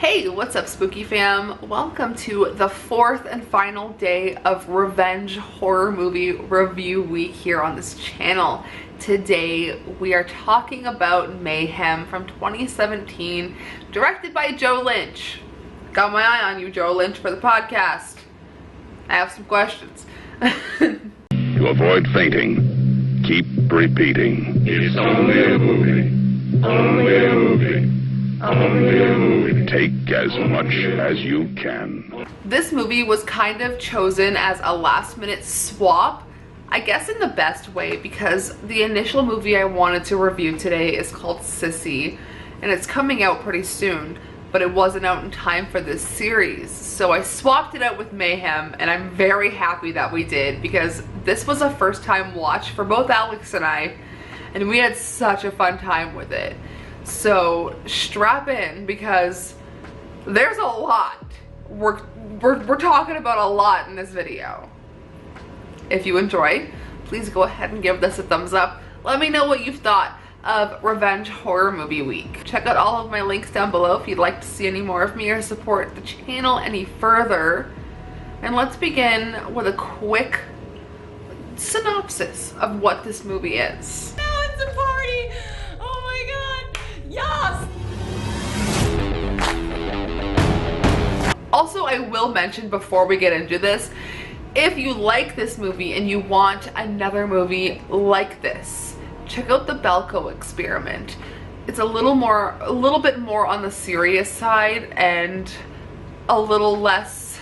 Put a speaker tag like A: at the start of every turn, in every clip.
A: Hey, what's up, spooky fam? Welcome to the fourth and final day of revenge horror movie review week here on this channel. Today we are talking about Mayhem from 2017, directed by Joe Lynch. Got my eye on you, Joe Lynch, for the podcast. I have some questions.
B: To avoid fainting, keep repeating. It's only a movie. Only a movie. Only a movie. Take as much as you can.
A: This movie was kind of chosen as a last-minute swap, I guess in the best way, because the initial movie I wanted to review today is called Sissy, and it's coming out pretty soon, but it wasn't out in time for this series. So I swapped it out with Mayhem, and I'm very happy that we did, because this was a first-time watch for both Alex and I, and we had such a fun time with it. So strap in, because there's a lot. We're talking about a lot in this video. If you enjoyed, please go ahead and give this a thumbs up. Let me know what you've thought of Revenge Horror Movie Week. Check out all of my links down below if you'd like to see any more of me or support the channel any further. And let's begin with a quick synopsis of what this movie is.
C: Now it's a party! Oh my god! Yes!
A: Also, I will mention before we get into this, if you like this movie and you want another movie like this, check out the Belko Experiment. It's a little bit more on the serious side and a little less,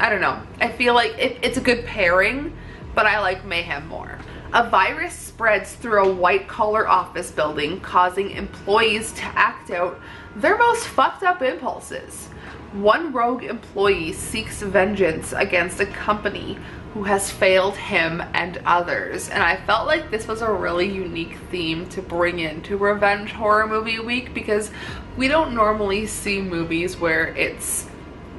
A: I don't know. I feel like it's a good pairing, but I like Mayhem more. A virus spreads through a white-collar office building, causing employees to act out their most fucked up impulses. One rogue employee seeks vengeance against a company who has failed him and others. And I felt like this was a really unique theme to bring into Revenge Horror Movie Week, because we don't normally see movies where it's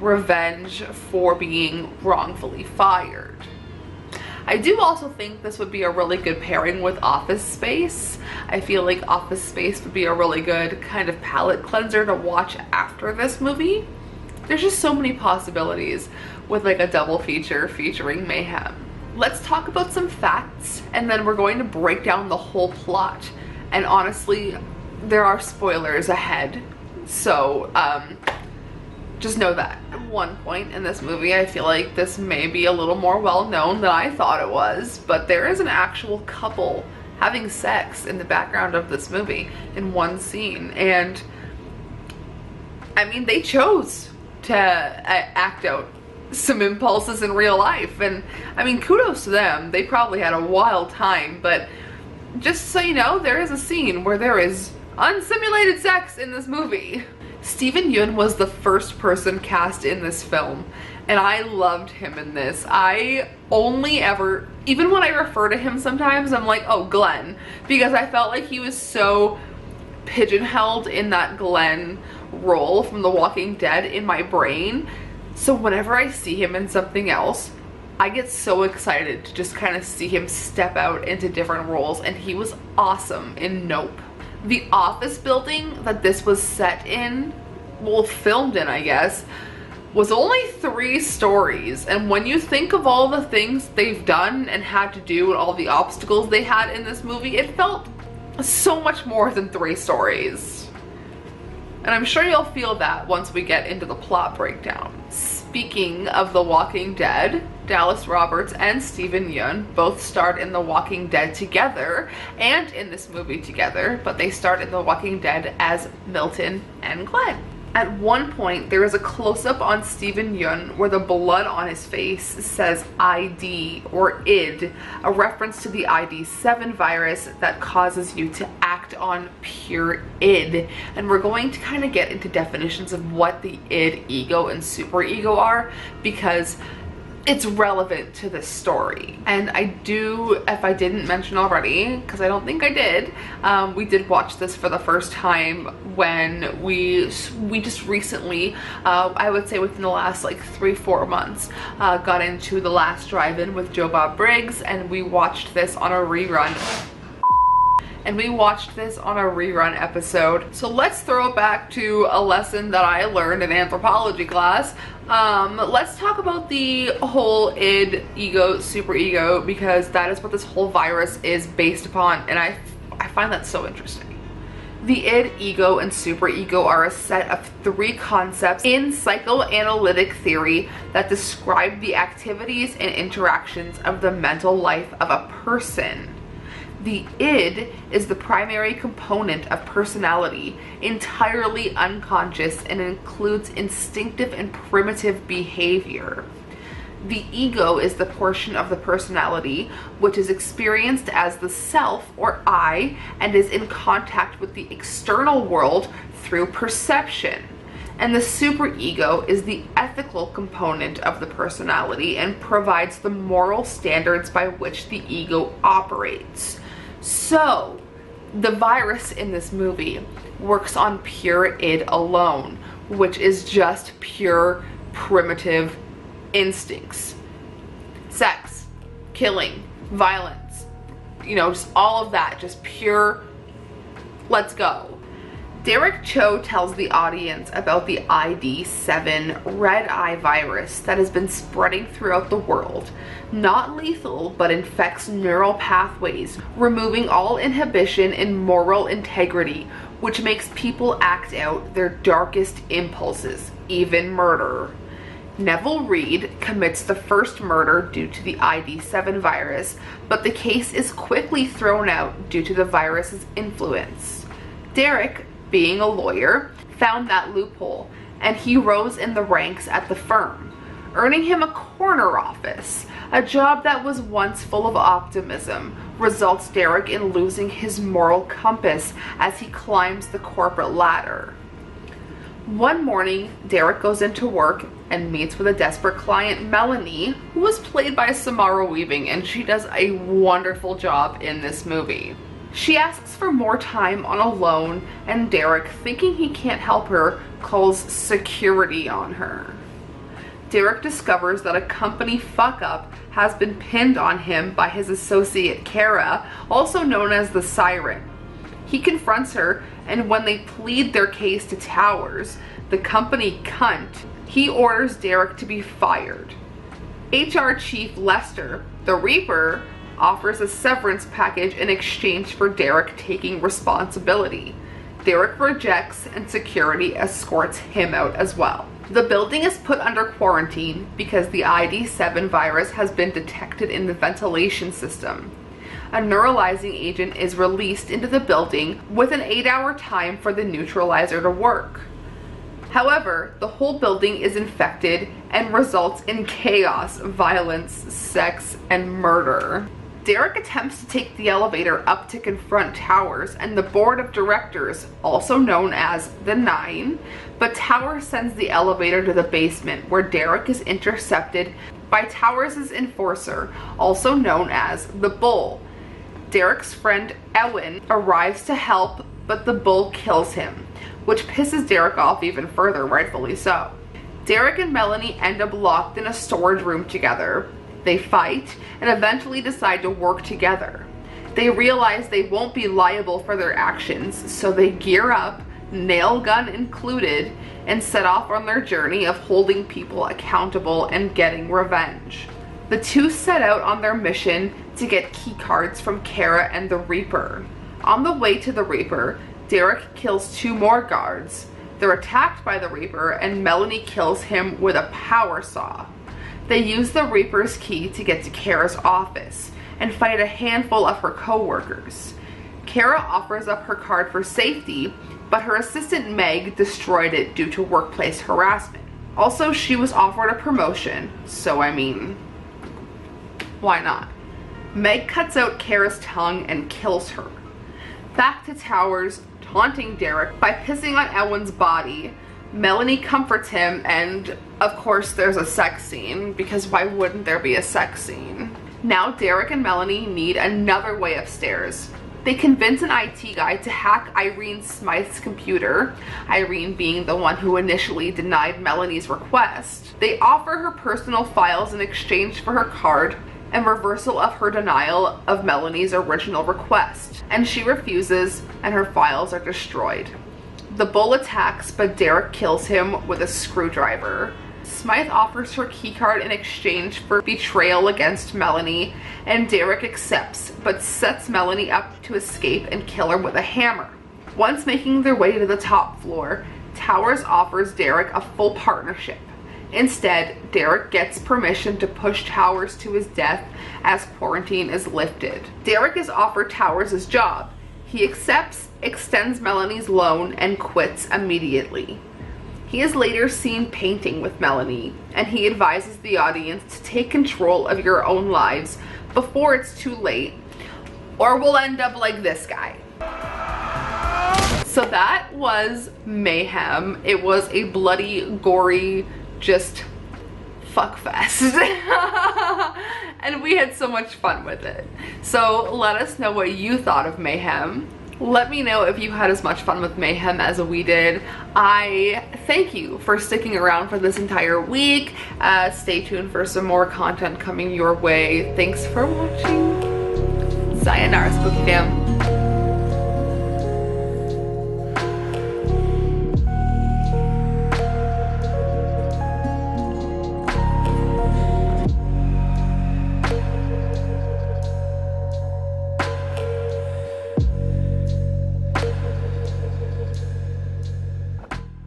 A: revenge for being wrongfully fired. I do also think this would be a really good pairing with Office Space. I feel like Office Space would be a really good kind of palate cleanser to watch after this movie. There's just so many possibilities with like a double feature featuring Mayhem. Let's talk about some facts, and then we're going to break down the whole plot. And honestly, there are spoilers ahead, so just know that. At one point in this movie, I feel like this may be a little more well known than I thought it was, but there is an actual couple having sex in the background of this movie in one scene. And I mean, they chose to act out some impulses in real life, and I mean, kudos to them. They probably had a wild time, but just so you know, there is a scene where there is unsimulated sex in this movie. Steven Yeun was the first person cast in this film, and I loved him in this. I only ever, even when I refer to him sometimes, I'm like, oh, Glenn, because I felt like he was so pigeonholed in that Glenn role from The Walking Dead in my brain. So whenever I see him in something else, I get so excited to just kind of see him step out into different roles, and he was awesome in Nope. The office building that this was set in, well, filmed in, I guess, was only 3 stories. And when you think of all the things they've done and had to do and all the obstacles they had in this movie, it felt so much more than 3 stories. And I'm sure you'll feel that once we get into the plot breakdown. Speaking of The Walking Dead, Dallas Roberts and Steven Yeun both starred in The Walking Dead together and in this movie together, but they starred in The Walking Dead as Milton and Glenn. At one point, there is a close-up on Steven Yeun where the blood on his face says ID or ID, a reference to the ID7 virus that causes you to act on pure ID. And we're going to kind of get into definitions of what the ID, ego, and superego are, because it's relevant to this story. And I do, if I didn't mention already, because I don't think I did, we did watch this for the first time when we just recently, I would say within the last like 3-4 months, got into The Last Drive-In with Joe Bob Briggs, and we watched this on a rerun. and we watched this on a rerun episode. So let's throw it back to a lesson that I learned in anthropology class. Let's talk about the whole id, ego, superego, because that is what this whole virus is based upon, and I find that so interesting. The id, ego, and superego are a set of 3 concepts in psychoanalytic theory that describe the activities and interactions of the mental life of a person. The id is the primary component of personality, entirely unconscious, and includes instinctive and primitive behavior. The ego is the portion of the personality which is experienced as the self or I and is in contact with the external world through perception. And the superego is the ethical component of the personality and provides the moral standards by which the ego operates. So, the virus in this movie works on pure id alone, which is just pure primitive instincts. Sex, killing, violence, just all of that, just pure, let's go. Derek Cho tells the audience about the ID7 red eye virus that has been spreading throughout the world. Not lethal, but infects neural pathways, removing all inhibition and moral integrity, which makes people act out their darkest impulses, even murder. Neville Reed commits the first murder due to the ID7 virus, but the case is quickly thrown out due to the virus's influence. Derek, being a lawyer, found that loophole, and he rose in the ranks at the firm, earning him a corner office. A job that was once full of optimism results Derek in losing his moral compass as he climbs the corporate ladder. One morning, Derek goes into work and meets with a desperate client, Melanie, who was played by Samara Weaving, and she does a wonderful job in this movie. She asks for more time on a loan, and Derek, thinking he can't help her, calls security on her. Derek discovers that a company fuck-up has been pinned on him by his associate Kara, also known as the Siren. He confronts her, and when they plead their case to Towers, the company cunt, he orders Derek to be fired. HR Chief Lester, the Reaper, offers a severance package in exchange for Derek taking responsibility. Derek rejects, and security escorts him out as well. The building is put under quarantine because the ID7 virus has been detected in the ventilation system. A neuralizing agent is released into the building with an 8-hour time for the neutralizer to work. However, the whole building is infected and results in chaos, violence, sex, and murder. Derek attempts to take the elevator up to confront Towers and the board of directors, also known as the Nine, but Towers sends the elevator to the basement, where Derek is intercepted by Towers' enforcer, also known as the Bull. Derek's friend Ewan arrives to help, but the Bull kills him, which pisses Derek off even further, rightfully so. Derek and Melanie end up locked in a storage room together. They fight and eventually decide to work together. They realize they won't be liable for their actions, so they gear up, nail gun included, and set off on their journey of holding people accountable and getting revenge. The two set out on their mission to get key cards from Kara and the Reaper. On the way to the Reaper, Derek kills 2 more guards. They're attacked by the Reaper, and Melanie kills him with a power saw. They use the Reaper's key to get to Kara's office and fight a handful of her co-workers. Kara offers up her card for safety, but her assistant Meg destroyed it due to workplace harassment. Also, she was offered a promotion, so I mean, why not? Meg cuts out Kara's tongue and kills her. Back to Towers, taunting Derek by pissing on Ewan's body. Melanie comforts him, and of course there's a sex scene, because why wouldn't there be a sex scene? Now Derek and Melanie need another way upstairs. They convince an IT guy to hack Irene Smythe's computer, Irene being the one who initially denied Melanie's request. They offer her personal files in exchange for her card. and reversal of her denial of Melanie's original request, and she refuses and her files are destroyed. The bull attacks, but Derek kills him with a screwdriver. Smythe offers her keycard in exchange for betrayal against Melanie, and Derek accepts, but sets Melanie up to escape and kill her with a hammer. Once making their way to the top floor, Towers offers Derek a full partnership. Instead, Derek gets permission to push Towers to his death as quarantine is lifted. Derek is offered Towers' job. He accepts, extends Melanie's loan, and quits immediately. He is later seen painting with Melanie, and he advises the audience to take control of your own lives before it's too late, or we'll end up like this guy. So that was Mayhem. It was a bloody, gory, just fuck fest. And we had so much fun with it. So let us know what you thought of Mayhem. Let me know if you had as much fun with Mayhem as we did. I thank you for sticking around for this entire week. Stay tuned for some more content coming your way. Thanks for watching. Sayonara, Spooky Fam.